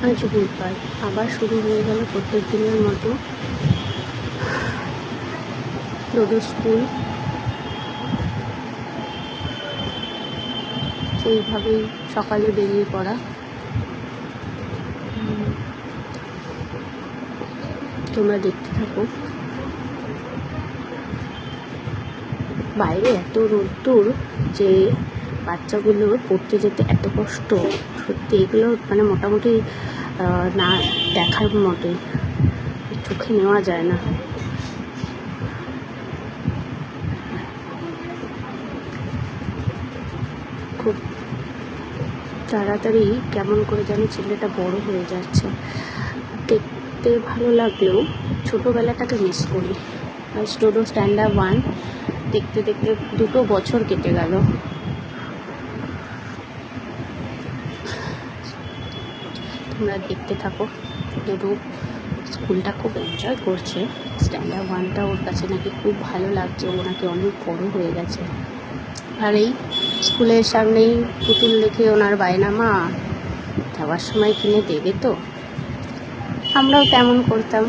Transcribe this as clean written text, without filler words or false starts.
আজ বুধবার আবার শুরু হয়ে গেল প্রত্যেক দিনের মতো ডোডো স্কুল। সেইভাবেই সকালে বেরিয়ে পড়া। তোমরা দেখতে থাকো। বাইরে এত রোদ্দুর যে বাচ্চাগুলো পড়তে যেতে এত কষ্ট, সত্যি এগুলো মানে মোটামুটি না দেখার মতোই, চোখে নেওয়া যায় না। খুব তাড়াতাড়ি কেমন করে যেন ছেলেটা বড় হয়ে যাচ্ছে। দেখতে ভালো লাগলেও ছোটোবেলাটাকে মিস করি। আজ ডোডো স্ট্যান্ডার্ড 1 দেখতে দেখতে 2 বছর কেটে গেল। তোমরা দেখতে থাকো। ডোডো স্কুলটা খুব এনজয় করছে। স্ট্যান্ডার্ড 1টা ওর কাছে নাকি খুব ভালো লাগছে, ও নাকি অনেক বড় হয়ে গেছে। আর এই স্কুলের সামনেই পুতুল দেখে ওনার বায়না, মা যাওয়ার সময় কিনে দেবে তো। আমরাও তেমন করতাম।